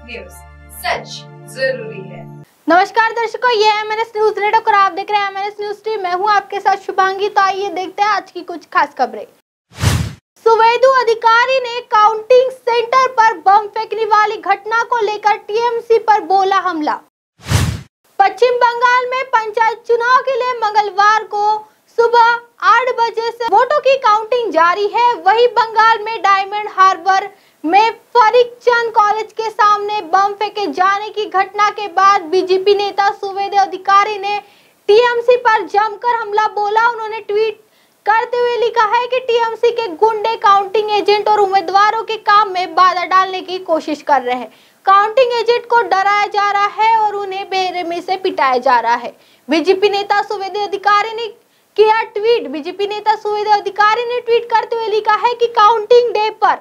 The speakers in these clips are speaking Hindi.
न्यूज, सच जरूरी है। नमस्कार दर्शकों, ये है MNS न्यूज नेटवर्क और आप देख रहे हैं MNS न्यूज टीवी। मैं हूं आपके साथ शुभांगी। तो आइए देखते हैं आज की कुछ खास खबरें। सुवेदु अधिकारी ने काउंटिंग सेंटर पर बम फेंकने वाली घटना को लेकर टीएमसी पर बोला हमला। पश्चिम बंगाल में पंचायत चुनाव के लिए मंगलवार को सुबह 8 बजे से वोटों की काउंटिंग जारी है। वहीं बंगाल में डायमंड हार्बर में फरीक चंद कॉलेज के सामने बम फेंके जाने की घटना के बाद बीजेपी नेता सुवेदु अधिकारी ने टीएमसी पर जमकर हमला बोला। उन्होंने ट्वीट करते हुए लिखा है कि टीएमसी के गुंडे काउंटिंग एजेंट और उम्मीदवारों के काम में बाधा डालने की कोशिश कर रहे हैं। काउंटिंग एजेंट को डराया जा रहा है और उन्हें बेरहमी से पिटाया जा रहा है। बीजेपी नेता सुवेदु अधिकारी ने किया ट्वीट। बीजेपी नेता सुवेदु अधिकारी ने ट्वीट करते हुए लिखा है कि काउंटिंग डे पर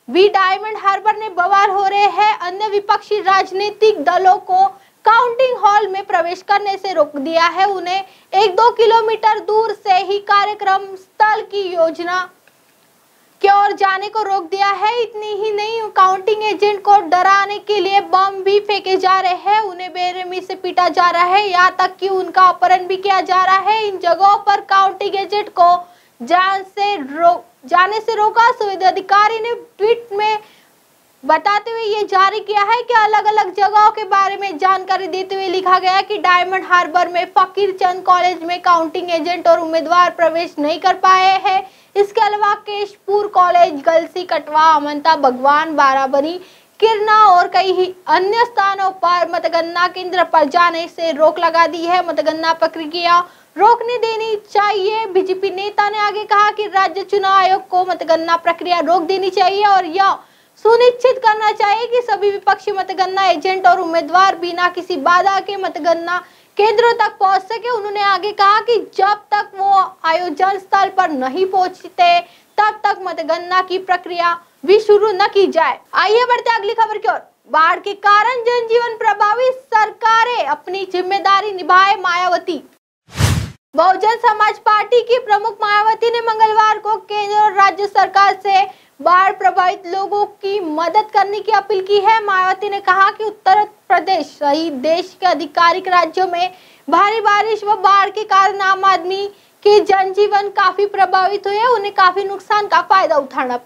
भी डायमंड हार्बर में बवाल हो रहे हैं। अन्य विपक्षी राजनीतिक दलों को काउंटिंग हॉल में प्रवेश करने से रोक दिया है। उन्हें 1-2 किलोमीटर दूर से ही कार्यक्रम स्थल की योजना की ओर जाने को रोक दिया है। इतनी ही नहीं, काउंटिंग एजेंट को डराने के लिए बम भी फेंके जा रहे हैं। उन्हें बेरहमी से पीटा जा रहा है, यहाँ तक कि उनका अपहरण भी किया जा रहा है। इन जगहों पर काउंटिंग एजेंट को जाने से रोका। सुवेदु अधिकारी ने ट्वीट में बताते हुए ये जारी किया है कि अलग अलग जगहों के बारे में जानकारी देते हुए लिखा गया है कि डायमंड हार्बर में फकीर चंद कॉलेज में काउंटिंग एजेंट और उम्मीदवार प्रवेश नहीं कर पाए हैं। इसके अलावा केशपुर कॉलेज, गलसी, कटवा, अमंता, भगवान, बाराबरी, किरना और कई अन्य स्थानों पर मतगणना केंद्र पर जाने से रोक लगा दी है। मतगणना प्रक्रिया रोकने देनी चाहिए। बीजेपी नेता ने आगे कहा कि राज्य चुनाव आयोग को मतगणना प्रक्रिया रोक देनी चाहिए और यह सुनिश्चित करना चाहिए कि सभी विपक्षी मतगणना एजेंट और उम्मीदवार बिना किसी बाधा के मतगणना केंद्रों तक पहुंच सके। उन्होंने आगे कहा कि जब तक वो आयोजन स्थल पर नहीं पहुंचते तब तक मतगणना की प्रक्रिया भी शुरू न की जाए। आइए बढ़ते अगली खबर की ओर। बाढ़ के कारण जनजीवन प्रभावित, सरकारें अपनी जिम्मेदारी निभाए, मायावती। बहुजन समाज पार्टी की प्रमुख मायावती ने मंगलवार को केंद्र और राज्य सरकार से बाढ़ प्रभावित लोगों की मदद करने की अपील की है। मायावती ने कहा कि उत्तर प्रदेश सहित देश के आधिकारिक राज्यों में भारी बारिश व बाढ़ के कारण आम आदमी के जनजीवन काफी प्रभावित हुए। उन्हें काफी नुकसान का फायदा उठाना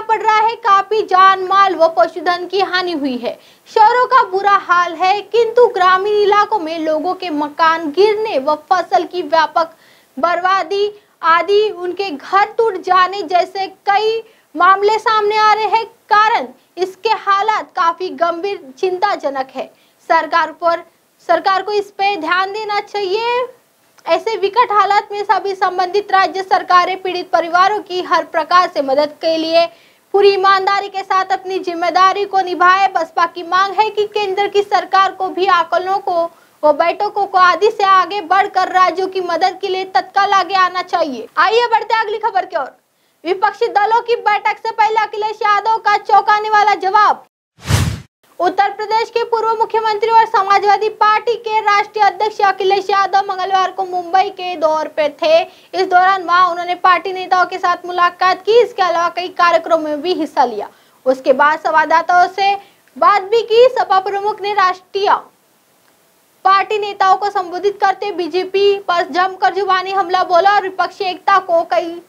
पड़ रहा है। काफी जान माल व पशुधन की हानि हुई है। शहरों का बुरा हाल है, किंतु ग्रामीण इलाकों में लोगों के मकान गिरने व फसल की व्यापक बर्बादी आदि, उनके घर टूट जाने जैसे कई मामले सामने आ रहे हैं। कारण इसके हालात काफी गंभीर, चिंताजनक है। सरकार को इस पे ध्यान देना चाहिए। ऐसे विकट हालात में सभी संबंधित राज्य सरकारें पीड़ित परिवारों की हर प्रकार से मदद के लिए पूरी ईमानदारी के साथ अपनी जिम्मेदारी को निभाए। बसपा की मांग है कि केंद्र की सरकार को भी आकलनों को व बैठकों को आदि से आगे बढ़कर राज्यों की मदद के लिए तत्काल आगे आना चाहिए। आइए बढ़ते अगली खबर की ओर। विपक्षी दलों की बैठक से पहले अखिलेश यादव का चौंकाने वाला जवाब। उत्तर प्रदेश के पूर्व मुख्यमंत्री और समाजवादी पार्टी के राष्ट्रीय अध्यक्ष अखिलेश यादव मंगलवार को मुंबई के दौरे पर थे। इस दौरान वहां उन्होंने पार्टी नेताओं के साथ मुलाकात की। इसके अलावा कई कार्यक्रमों में भी हिस्सा लिया। उसके बाद संवाददाताओं से बात भी की। सपा प्रमुख ने राष्ट्रीय पार्टी नेताओं को संबोधित करते बीजेपी पर जमकर जुबानी हमला बोला और विपक्षी एकता को कई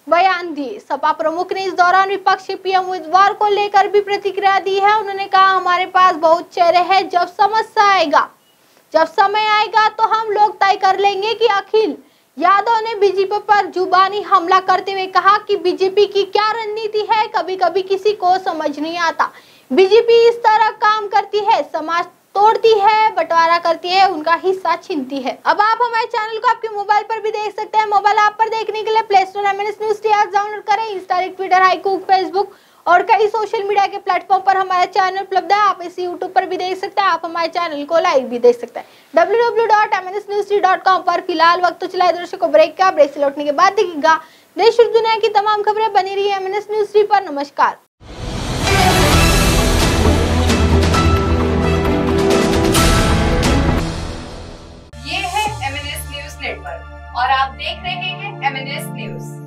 बयान दिए। सपा प्रमुख ने इस दौरान विपक्षी पीएम उम्मीदवार को लेकर भी प्रतिक्रिया दी है। उन्होंने कहा, हमारे पास बहुत चेहरे हैं, जब समय आएगा तो हम लोग तय कर लेंगे कि अखिल यादव ने बीजेपी पर जुबानी हमला करते हुए कहा कि बीजेपी की क्या रणनीति है, कभी कभी किसी को समझ नहीं आता। बीजेपी इस तरह काम करती है, समाज तोड़ती है, बंटवारा करती है, उनका हिस्सा छीनती है। अब आप हमारे चैनल को आपके मोबाइल पर भी देख सकते हैं। मोबाइल ऐप पर देखने के लिए play store MNS news app download करें। इंस्टा, ट्विटर, हाईकूक, फेसबुक और कई सोशल मीडिया के प्लेटफॉर्म पर हमारा चैनल उपलब्ध है। आप इसे यूट्यूब पर भी देख सकते हैं। आप हमारे चैनल को लाइव भी देख सकते हैं www.mnsnews.com पर। फिलहाल वक्त तो चला दर्शकों ब्रेक का। ब्रेक से लौटने के बाद देखिएगा देश और दुनिया की तमाम खबरें। बनी रही MNS न्यूज पर। नमस्कार। और आप देख रहे हैं MNS न्यूज।